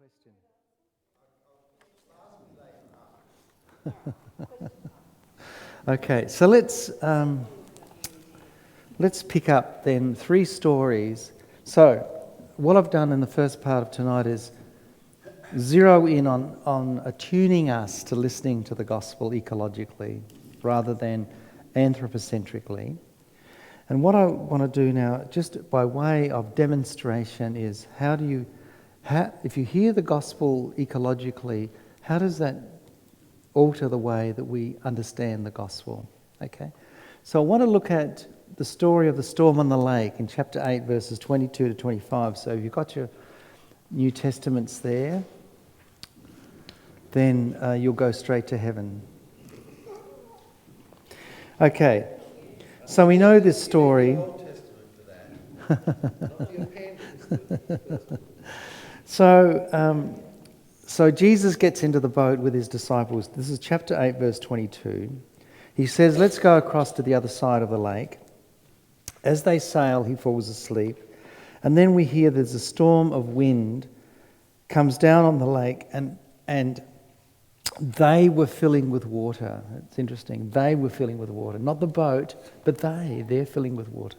question. Okay, so let's pick up then 3 stories. So what I've done in the first part of tonight is zero in on attuning us to listening to the gospel ecologically rather than anthropocentrically. And what I want to do now, just by way of demonstration, is if you hear the gospel ecologically, how does that alter the way that we understand the gospel? Okay, so I want to look at the story of the storm on the lake in chapter 8, verses 22 to 25. So if you've got your New Testaments there, then you'll go straight to heaven. Okay, so we know this story. So Jesus gets into the boat with his disciples. This is chapter 8, verse 22. He says, let's go across to the other side of the lake. As they sail, he falls asleep. And then we hear there's a storm of wind comes down on the lake, and they were filling with water. It's interesting. They were filling with water. Not the boat, but they're filling with water.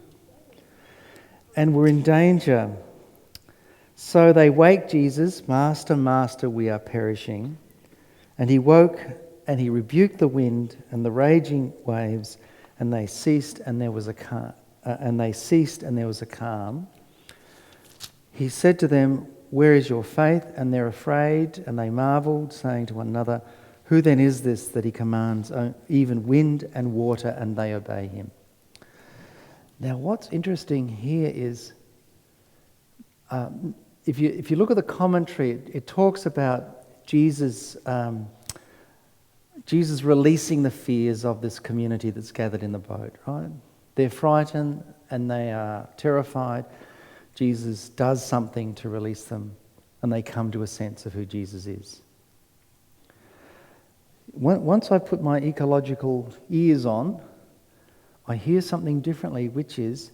And we're in danger. So they wake Jesus, Master, Master, we are perishing. And he woke and he rebuked the wind and the raging waves, and they ceased, and there was a calm. He said to them, where is your faith? And they're afraid, and they marveled, saying to one another, who then is this that he commands even wind and water, and they obey him? Now what's interesting here is, if you look at the commentary, it talks about Jesus releasing the fears of this community that's gathered in the boat, right? They're frightened and they are terrified. Jesus does something to release them, and they come to a sense of who Jesus is. Once I put my ecological ears on, I hear something differently, which is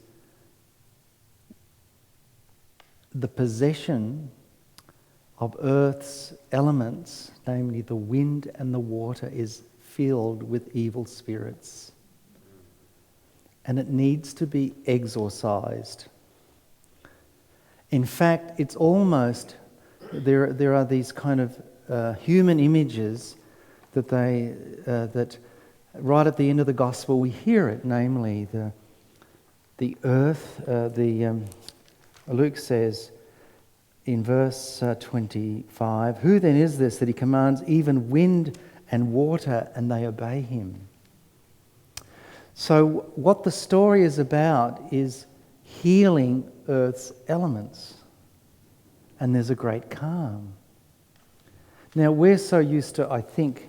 the possession of Earth's elements, namely the wind and the water, is filled with evil spirits. And it needs to be exorcised. In fact, it's almost, there are these kind of human images that right at the end of the gospel we hear it, namely the earth. Luke says in verse 25, who then is this that he commands even wind and water, and they obey him? So what the story is about is healing Earth's elements. And there's a great calm. Now we're so used to, I think,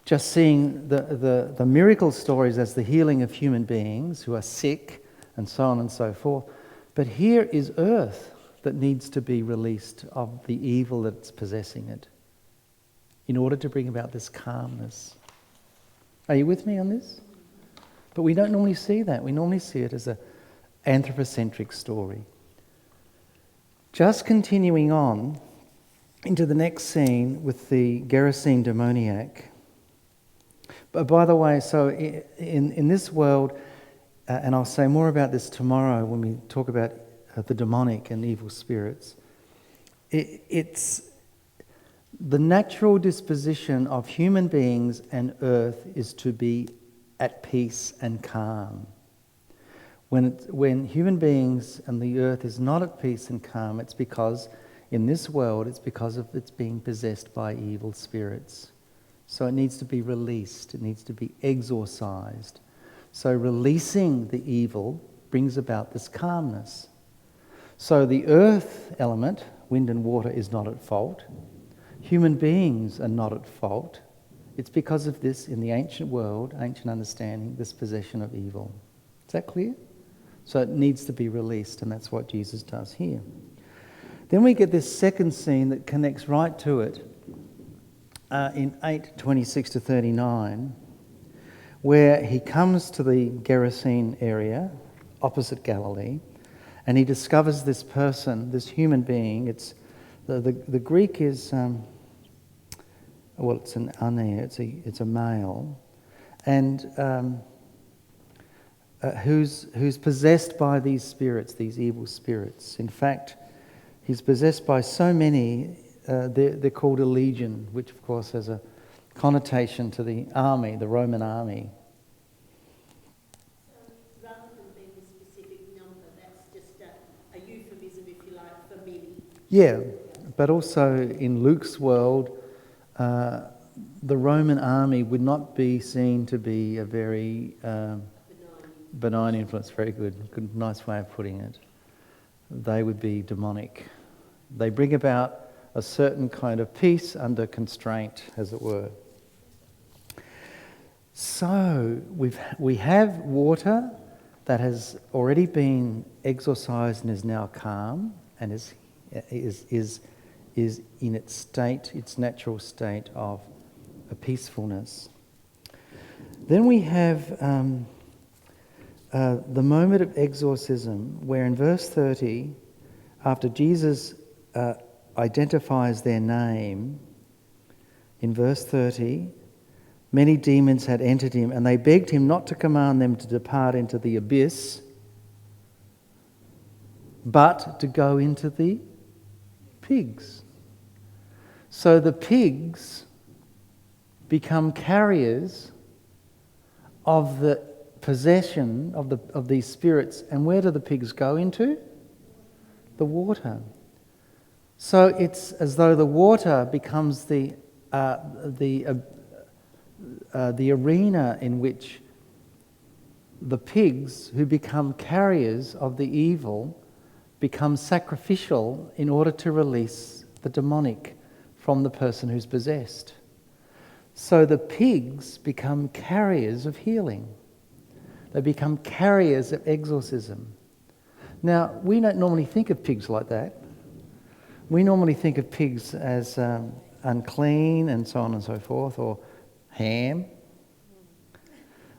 just seeing the miracle stories as the healing of human beings who are sick and so on and so forth. But here is Earth that needs to be released of the evil that's possessing it in order to bring about this calmness. Are you with me on this? But we don't normally see that. We normally see it as an anthropocentric story. Just continuing on into the next scene with the Gerasene demoniac. But by the way, so in this world, and I'll say more about this tomorrow when we talk about the demonic and evil spirits, it's the natural disposition of human beings and earth is to be at peace and calm. When human beings and the earth is not at peace and calm, it's because in this world it's because of it's being possessed by evil spirits. So it needs to be released. It needs to be exorcised. So releasing the evil brings about this calmness. So the earth element, wind and water, is not at fault. Human beings are not at fault. It's because of this, in the ancient world, ancient understanding, this possession of evil. Is that clear? So it needs to be released, and that's what Jesus does here. Then we get this second scene that connects right to it in 8:26 to 39, where he comes to the Gerasene area, opposite Galilee, and he discovers this person, this human being. It's The Greek is, well, it's an ane, it's a male, and who's possessed by these spirits, these evil spirits. In fact, he's possessed by so many, they're called a legion, which of course has a connotation to the army, the Roman army. So rather than being a specific number, that's just a euphemism, if you like, for many. Yeah, but also in Luke's world, the Roman army would not be seen to be a very benign influence. Very good, nice way of putting it. They would be demonic. They bring about a certain kind of peace under constraint, as it were. So we have water that has already been exorcised and is now calm and is in its state, its natural state of a peacefulness. Then we have the moment of exorcism, where in verse 30, after Jesus identifies their name, in verse 30, many demons had entered him, and they begged him not to command them to depart into the abyss, but to go into the pigs. So the pigs become carriers of the possession of these spirits. And where do the pigs go into? The water. So it's as though the water becomes the arena in which the pigs, who become carriers of the evil, become sacrificial in order to release the demonic from the person who's possessed. So the pigs become carriers of healing. They become carriers of exorcism. Now, we don't normally think of pigs like that. We normally think of pigs as unclean and so on and so forth, or ham.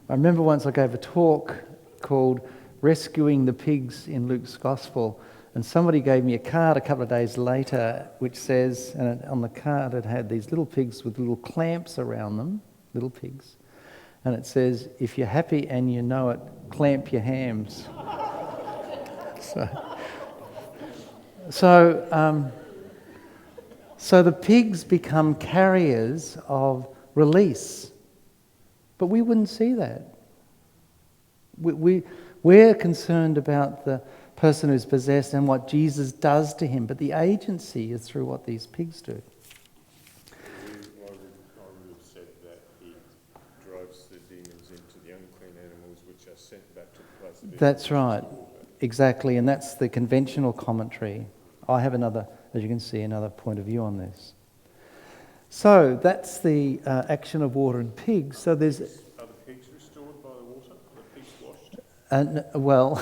I remember once I gave a talk called Rescuing the Pigs in Luke's Gospel, and somebody gave me a card a couple of days later which says, and on the card it had these little pigs with little clamps around them, little pigs, and it says, if you're happy and you know it, clamp your hams. So the pigs become carriers of release. But we wouldn't see that. We're concerned about the person who's possessed and what Jesus does to him, but the agency is through what these pigs do. I would have said that he drives the demons into the unclean animals, which are sent back to the place of That's right, exactly, and that's the conventional commentary. I have another, as you can see, another point of view on this. So that's the action of water and pigs. So there's. Are the pigs restored by the water? Are the pigs washed? Well,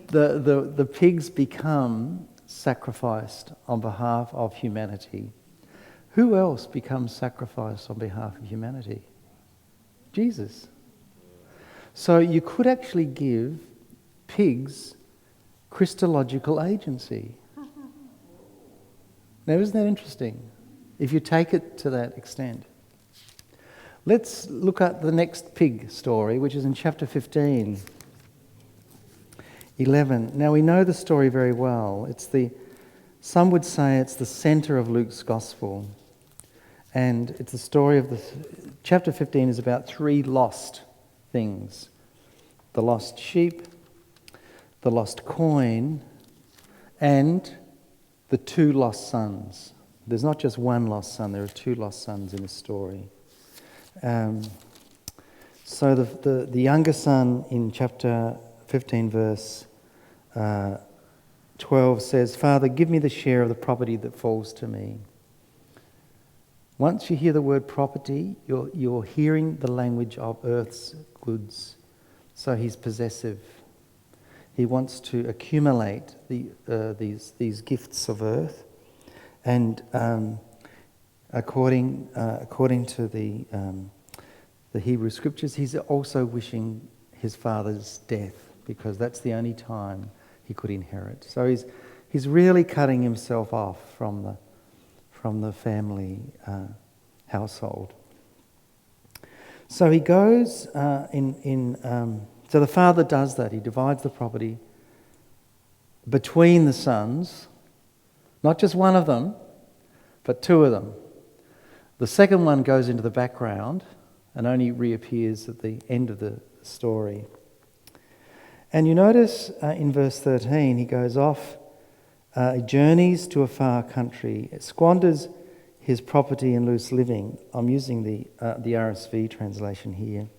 the pigs become sacrificed on behalf of humanity. Who else becomes sacrificed on behalf of humanity? Jesus. So you could actually give pigs Christological agency. Now, isn't that interesting? If you take it to that extent. Let's look at the next pig story, which is in chapter 15, 11. Now, we know the story very well. Some would say it's the centre of Luke's gospel. And it's the story of chapter 15 is about 3 lost things. The lost sheep, the lost coin, and the 2 lost sons. There's not just one lost son, there are 2 lost sons in the story. So the younger son in chapter 15 verse 12 says, Father, give me the share of the property that falls to me. Once you hear the word property, you're hearing the language of earth's goods. So he's possessive. He wants to accumulate these gifts of earth. And according to the Hebrew scriptures, he's also wishing his father's death, because that's the only time he could inherit. So He's really cutting himself off from the family household. So he goes so the father does that. He divides the property between the sons, not just one of them, but two of them. The second one goes into the background and only reappears at the end of the story. And you notice in verse 13, he goes off, he journeys to a far country, squanders his property in loose living. I'm using the RSV translation here.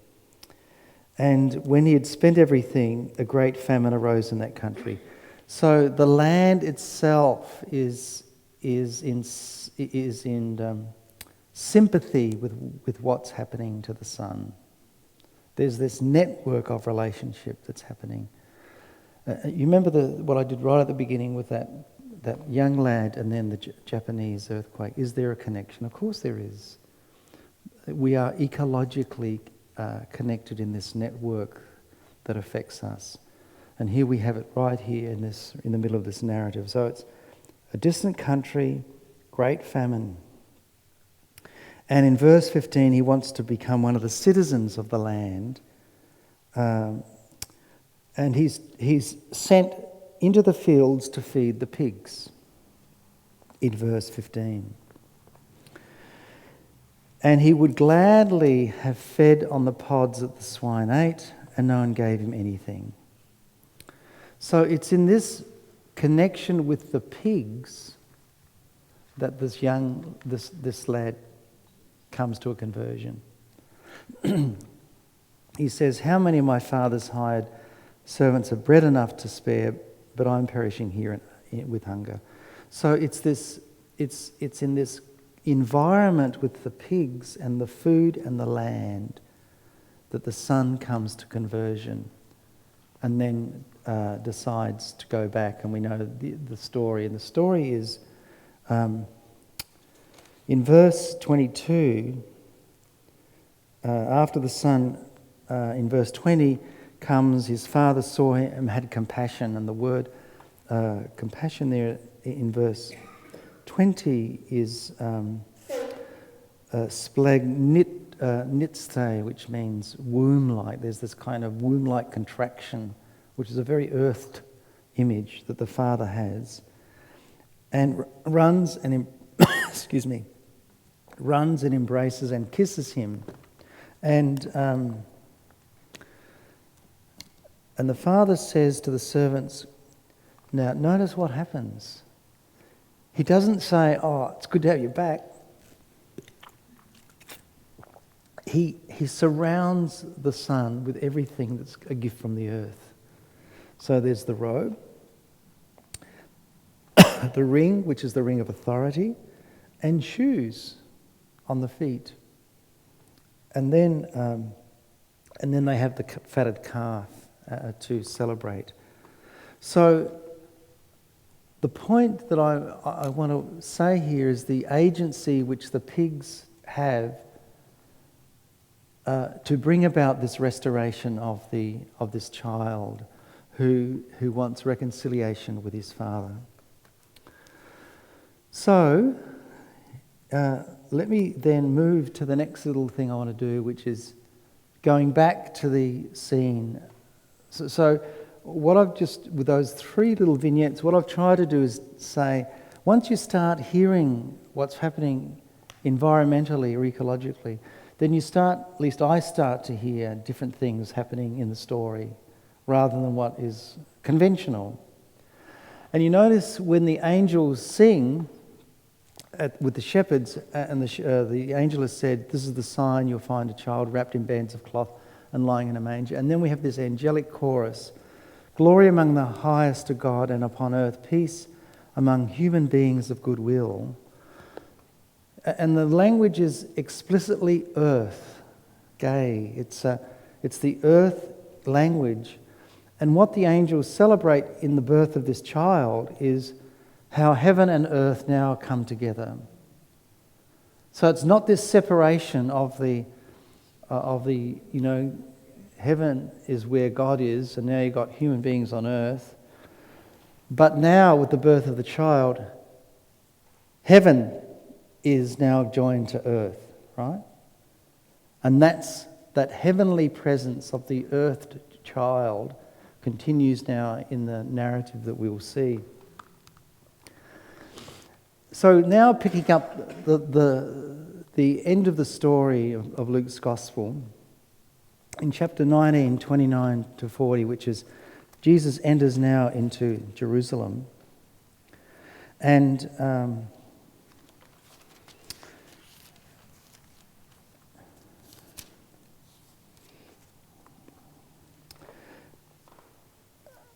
And when he had spent everything, a great famine arose in that country. So the land itself is in sympathy with what's happening to the son. There's this network of relationship that's happening. You remember what I did right at the beginning with that young lad and then the Japanese earthquake? Is there a connection? Of course there is. We are ecologically connected in this network that affects us. And here we have it right here in the middle of this narrative. So it's a distant country, great famine. And in verse 15, he wants to become one of the citizens of the land. And he's sent into the fields to feed the pigs, in verse 15. And he would gladly have fed on the pods that the swine ate, and no one gave him anything. So it's in this connection with the pigs that this lad comes to a conversion. He says, "How many of my father's hired servants have bread enough to spare, but I'm perishing here with hunger." So it's in this environment with the pigs and the food and the land that the son comes to conversion, and then decides to go back. And we know the story. And the story is in verse 22. After the son, in verse 20, comes, his father saw him and had compassion. And the word compassion there in verse 20 is splagnitste, which means womb-like. There's this kind of womb-like contraction, which is a very earthed image that the father has, and runs and runs and embraces and kisses him, and the father says to the servants, now notice what happens. He doesn't say, "Oh, it's good to have you back." He surrounds the son with everything that's a gift from the earth. So there's the robe, the ring, which is the ring of authority, and shoes on the feet. And then they have the fatted calf to celebrate. So the point that I want to say here is the agency which the pigs have to bring about this restoration of this child who wants reconciliation with his father. So let me then move to the next little thing I want to do, which is going back to the scene. So what I've just, with those three little vignettes, what I've tried to do is say, once you start hearing what's happening environmentally or ecologically, then you start, at least I start to hear different things happening in the story rather than what is conventional. And you notice when the angels sing with the shepherds, and the angel has said, "This is the sign, you'll find a child wrapped in bands of cloth and lying in a manger." And then we have this angelic chorus, "Glory among the highest to God, and upon earth peace among human beings of good will." And the language is explicitly earth, gay. It's the earth language. And what the angels celebrate in the birth of this child is how heaven and earth now come together. So it's not this separation of the heaven is where God is, and now you've got human beings on earth. But now, with the birth of the child, heaven is now joined to earth, right? And that heavenly presence of the earthed child continues now in the narrative that we will see. So now picking up the end of the story of Luke's Gospel, in chapter 19, 29 to 40, which is Jesus enters now into Jerusalem. And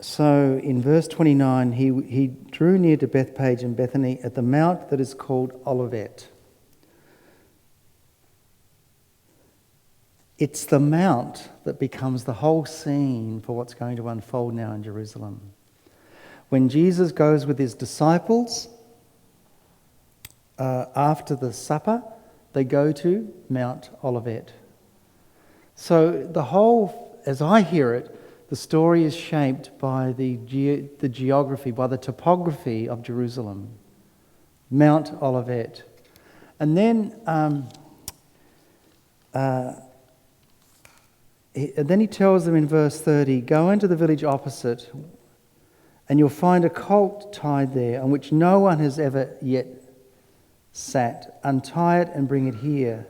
so in verse 29, he drew near to Bethpage and Bethany at the mount that is called Olivet. It's the mount that becomes the whole scene for what's going to unfold now in Jerusalem. When Jesus goes with his disciples after the supper, they go to Mount Olivet. So the whole, as I hear it, the story is shaped by the geography, by the topography of Jerusalem. Mount Olivet. And then he tells them in verse 30, go into the village opposite and you'll find a colt tied there on which no one has ever yet sat. Untie it and bring it here.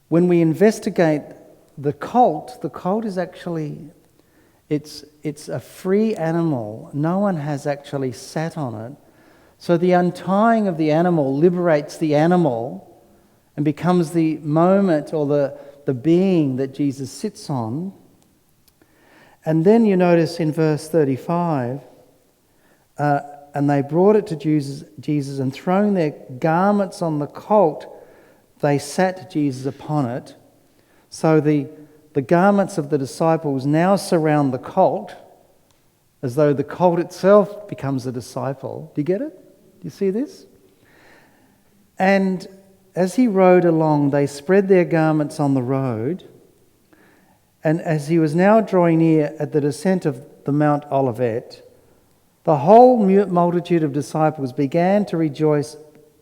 When we investigate the colt is actually, it's a free animal. No one has actually sat on it. So the untying of the animal liberates the animal and becomes the moment or the being that Jesus sits on. And then you notice in verse 35, and they brought it to Jesus and throwing their garments on the colt, they sat Jesus upon it. So the garments of the disciples now surround the colt as though the colt itself becomes a disciple. Do you get it? Do you see this? And as he rode along, they spread their garments on the road. And as he was now drawing near at the descent of the Mount Olivet, the whole multitude of disciples began to rejoice,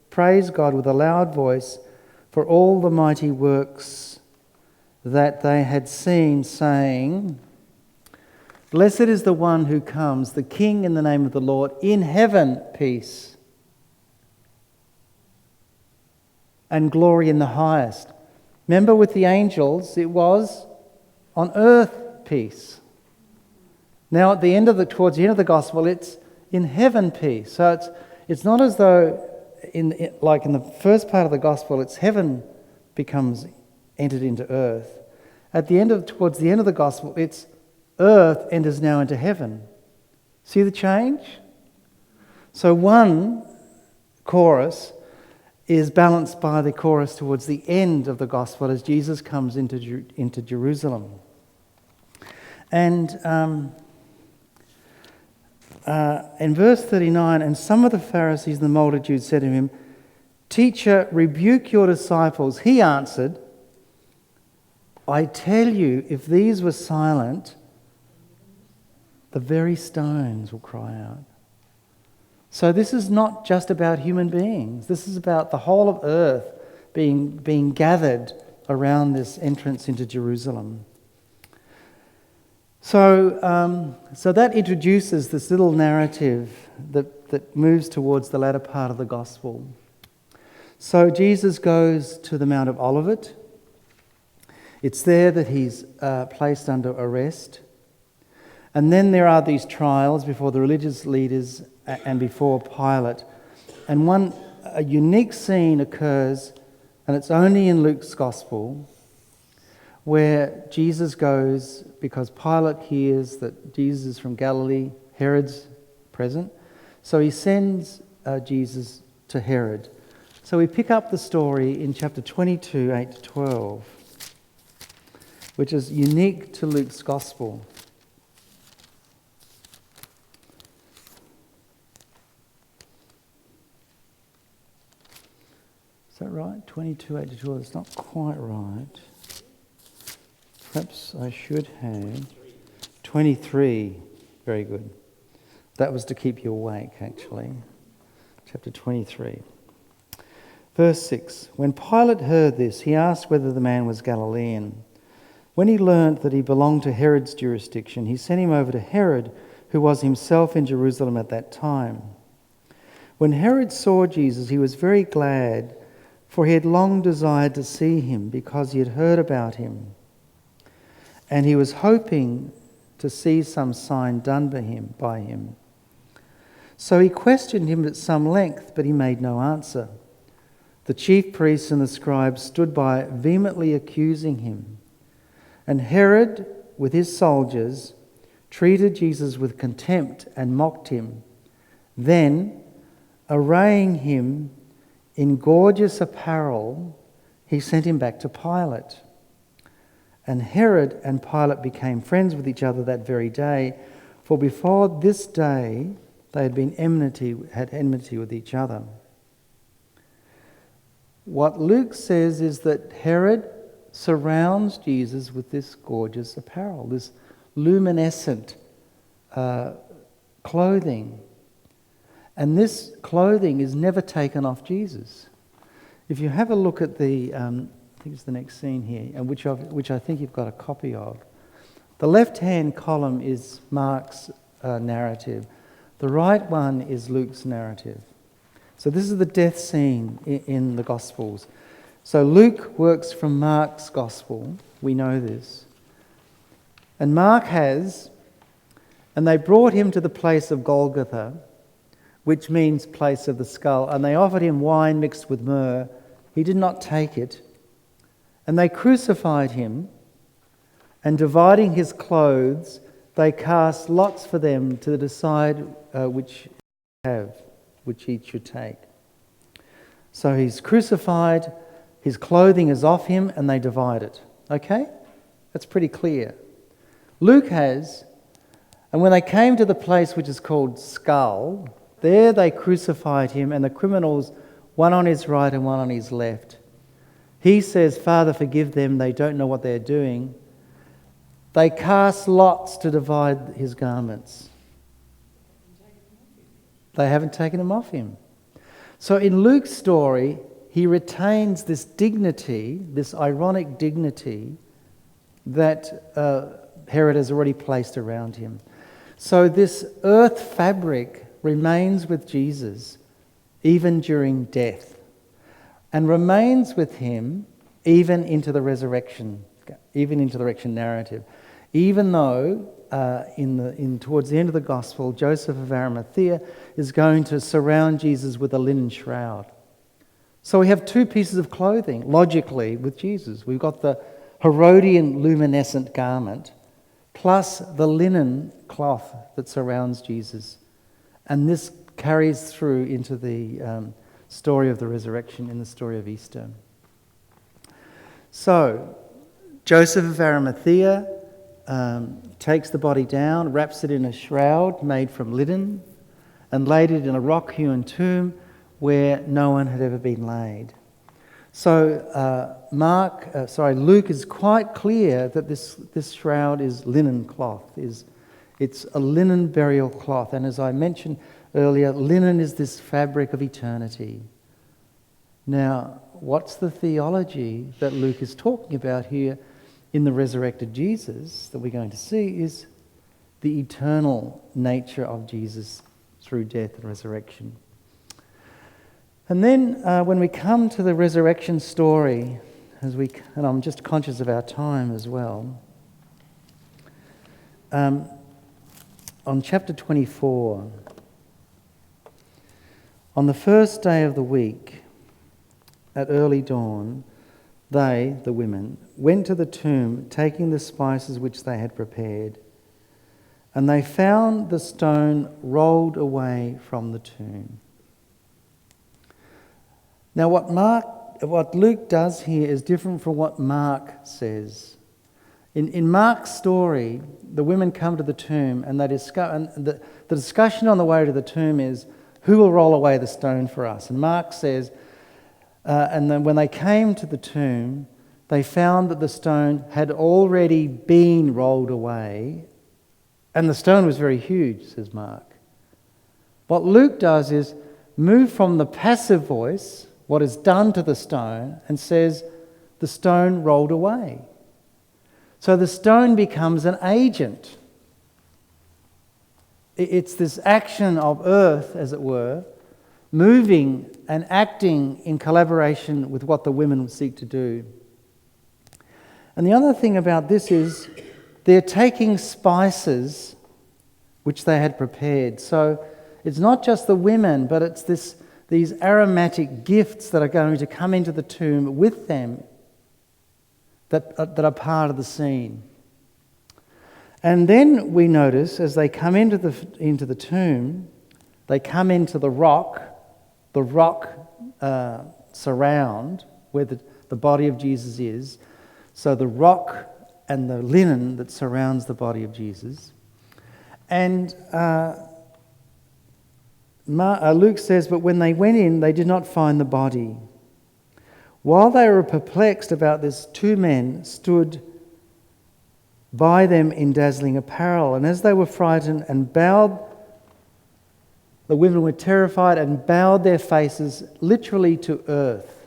praise God with a loud voice for all the mighty works that they had seen, saying, blessed is the one who comes, the King in the name of the Lord, in heaven peace, and glory in the highest. Remember with the angels, it was on earth peace. Now towards the end of the gospel, it's in heaven peace. So it's not as though like in the first part of the gospel, it's heaven becomes entered into earth. Towards the end of the gospel, it's earth enters now into heaven. See the change? So one chorus is balanced by the chorus towards the end of the gospel as Jesus comes into Jerusalem. And in verse 39, and some of the Pharisees and the multitude said to him, Teacher, rebuke your disciples. He answered, I tell you, if these were silent, the very stones will cry out. So this is not just about human beings. This is about the whole of earth being gathered around this entrance into Jerusalem. So that introduces this little narrative that moves towards the latter part of the gospel. So Jesus goes to the Mount of Olivet. It's there that he's placed under arrest. And then there are these trials before the religious leaders and before Pilate. And a unique scene occurs, and it's only in Luke's Gospel, where Jesus goes, because Pilate hears that Jesus is from Galilee, Herod's present, so he sends Jesus to Herod. So we pick up the story in chapter 22, 8 to 12, which is unique to Luke's Gospel. Is that right? 22, 8 to 12. It's not quite right. Perhaps I should have 23. Very good. That was to keep you awake, actually. Chapter 23. Verse 6. When Pilate heard this, he asked whether the man was Galilean. When he learnt that he belonged to Herod's jurisdiction, he sent him over to Herod, who was himself in Jerusalem at that time. When Herod saw Jesus, he was very glad, for he had long desired to see him, because he had heard about him. And he was hoping to see some sign done by him. So he questioned him at some length, but he made no answer. The chief priests and the scribes stood by, vehemently accusing him. And Herod, with his soldiers, treated Jesus with contempt and mocked him. Then, arraying him in gorgeous apparel, he sent him back to Pilate. And Herod and Pilate became friends with each other that very day, for before this day they had enmity with each other. What Luke says is that Herod surrounds Jesus with this gorgeous apparel, this luminescent clothing. And this clothing is never taken off Jesus. If you have a look at the, I think it's the next scene here, and which I think you've got a copy of. The left-hand column is Mark's narrative. The right one is Luke's narrative. So this is the death scene in the Gospels. So Luke works from Mark's Gospel. We know this. And Mark has, and they brought him to the place of Golgotha, which means place of the skull, and they offered him wine mixed with myrrh. He did not take it. And they crucified him, and dividing his clothes, they cast lots for them to decide which each should take. So he's crucified, his clothing is off him, and they divide it. Okay? That's pretty clear. Luke has, and when they came to the place which is called Skull, there they crucified him, and the criminals, one on his right and one on his left. He says, Father, forgive them, they don't know what they're doing. They cast lots to divide his garments. They haven't taken him off him. So in Luke's story, he retains this dignity, this ironic dignity that Herod has already placed around him. So this earth fabric remains with Jesus even during death, and remains with him even into the resurrection narrative. Even though towards the end of the gospel, Joseph of Arimathea is going to surround Jesus with a linen shroud. So we have two pieces of clothing, logically, with Jesus. We've got the Herodian luminescent garment, plus the linen cloth that surrounds Jesus. And this carries through into the story of the resurrection in the story of Easter. So, Joseph of Arimathea takes the body down, wraps it in a shroud made from linen, and laid it in a rock-hewn tomb where no one had ever been laid. So Luke is quite clear that this shroud is linen cloth. It's a linen burial cloth. And as I mentioned earlier, linen is this fabric of eternity. Now, what's the theology that Luke is talking about here in the resurrected Jesus that we're going to see is the eternal nature of Jesus through death and resurrection. And then when we come to the resurrection story, and I'm just conscious of our time as well, on chapter 24, on the first day of the week, at early dawn, they, the women, went to the tomb, taking the spices which they had prepared. And they found the stone rolled away from the tomb. Now what Luke does here is different from what Mark says. In Mark's story, the women come to the tomb and they discuss, and the discussion on the way to the tomb is, who will roll away the stone for us? And Mark says, and then when they came to the tomb, they found that the stone had already been rolled away, and the stone was very huge, says Mark. What Luke does is move from the passive voice, what is done to the stone, and says the stone rolled away. So the stone becomes an agent. It's this action of earth, as it were, moving and acting in collaboration with what the women seek to do. And the other thing about this is they're taking spices which they had prepared. So it's not just the women, but it's these aromatic gifts that are going to come into the tomb with them that are part of the scene. And then we notice as they come into the tomb, they come into the rock surround where the body of Jesus is. So the rock and the linen that surrounds the body of Jesus. And Luke says, but when they went in, they did not find the body. While they were perplexed about this, 2 men stood by them in dazzling apparel. And as they were frightened and bowed, the women were terrified and bowed their faces literally to earth.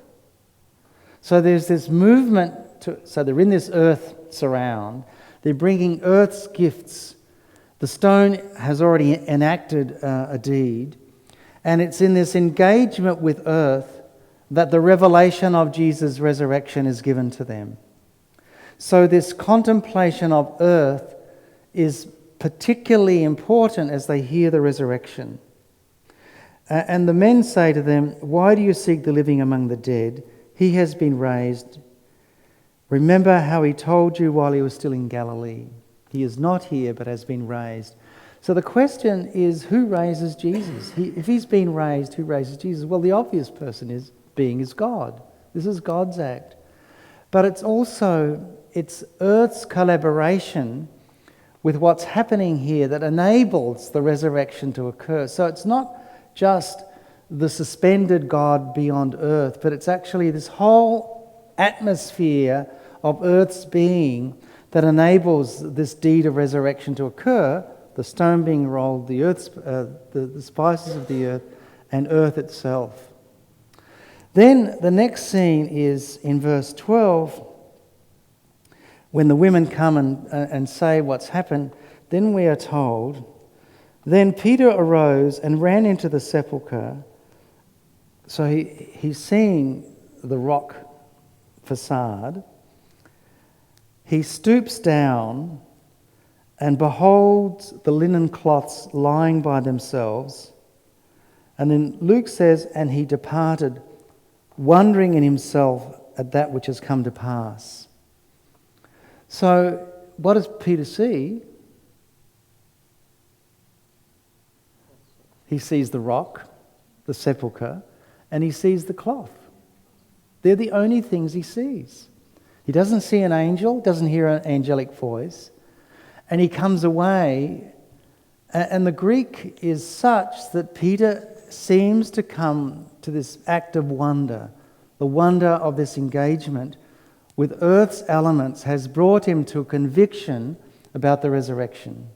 So there's this movement, so they're in this earth surround. They're bringing earth's gifts. The stone has already enacted a deed. And it's in this engagement with earth that the revelation of Jesus' resurrection is given to them. So this contemplation of earth is particularly important as they hear the resurrection. And the men say to them, "Why do you seek the living among the dead? He has been raised. Remember how he told you while he was still in Galilee. He is not here, but has been raised." So the question is, who raises Jesus? If he's been raised, who raises Jesus? Well, the obvious person is God. This is God's act. But it's Earth's collaboration with what's happening here that enables the resurrection to occur. So it's not just the suspended God beyond Earth, but it's actually this whole atmosphere of Earth's being that enables this deed of resurrection to occur, the stone being rolled, the spices of the earth, and earth itself. Then the next scene is in verse 12, when the women come and say what's happened. Then we are told, then Peter arose and ran into the sepulchre. So he's seeing the rock facade. He stoops down and beholds the linen cloths lying by themselves. And then Luke says, and he departed, wondering in himself at that which has come to pass. So what does Peter see? He sees the rock, the sepulchre, and he sees the cloth. They're the only things he sees. He doesn't see an angel, doesn't hear an angelic voice, and he comes away, and the Greek is such that Peter seems to come to this act of wonder. The wonder of this engagement with earth's elements has brought him to a conviction about the resurrection.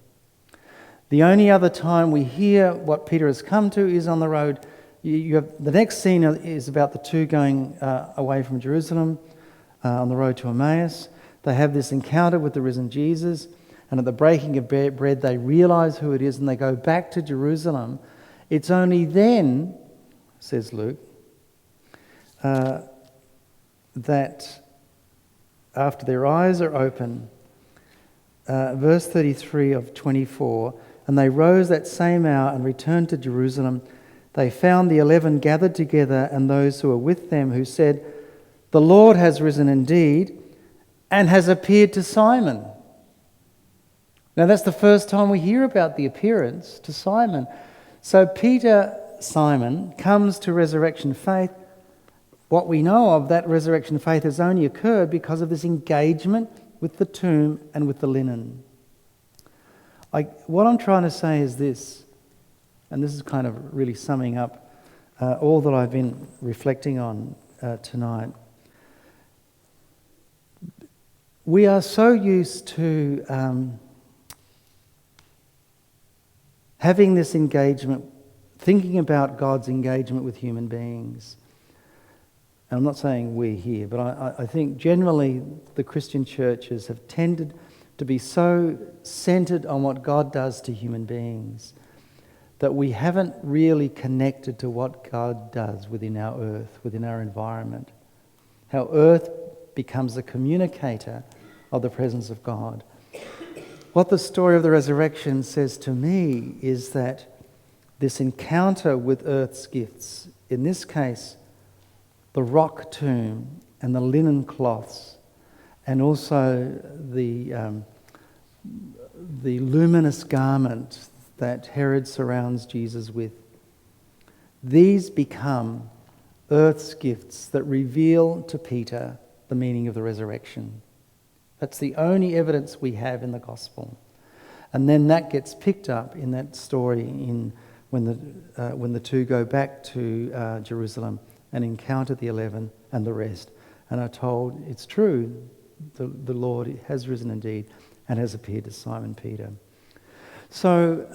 The only other time we hear what Peter has come to is on the road. The next scene is about the 2 going away from Jerusalem on the road to Emmaus. They have this encounter with the risen Jesus, and at the breaking of bread they realise who it is and they go back to Jerusalem. It's only then, says Luke, that after their eyes are open, verse 33 of 24, and they rose that same hour and returned to Jerusalem. They found the 11 gathered together and those who were with them, who said, "The Lord has risen indeed and has appeared to Simon." Now that's the first time we hear about the appearance to Simon. So Simon comes to resurrection faith. What we know of that resurrection faith has only occurred because of this engagement with the tomb and with the linen. What I'm trying to say is this, and this is kind of really summing up all that I've been reflecting on tonight. We are so used to having this engagement thinking about God's engagement with human beings. And I'm not saying we here, but I think generally the Christian churches have tended to be so centred on what God does to human beings that we haven't really connected to what God does within our earth, within our environment. How earth becomes a communicator of the presence of God. What the story of the resurrection says to me is that this encounter with earth's gifts, in this case, the rock tomb and the linen cloths, and also the luminous garment that Herod surrounds Jesus with, these become earth's gifts that reveal to Peter the meaning of the resurrection. That's the only evidence we have in the gospel. And then that gets picked up in that story when the two go back to Jerusalem and encounter the 11 and the rest, and are told it's true, the Lord has risen indeed and has appeared to Simon Peter. So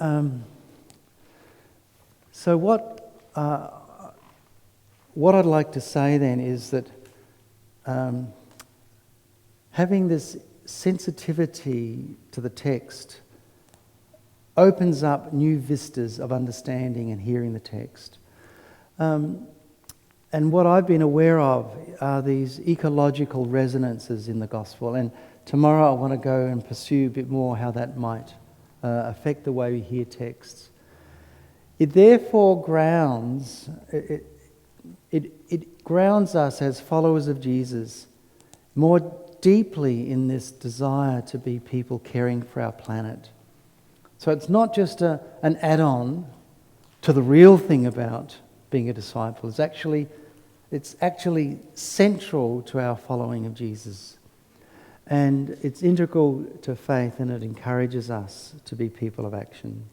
what I'd like to say then is that having this sensitivity to the text opens up new vistas of understanding and hearing the text. And what I've been aware of are these ecological resonances in the gospel. And tomorrow I want to go and pursue a bit more how that might affect the way we hear texts. It therefore grounds us as followers of Jesus more deeply in this desire to be people caring for our planet. So it's not just an add-on to the real thing about being a disciple. It's actually central to our following of Jesus. And it's integral to faith, and it encourages us to be people of action.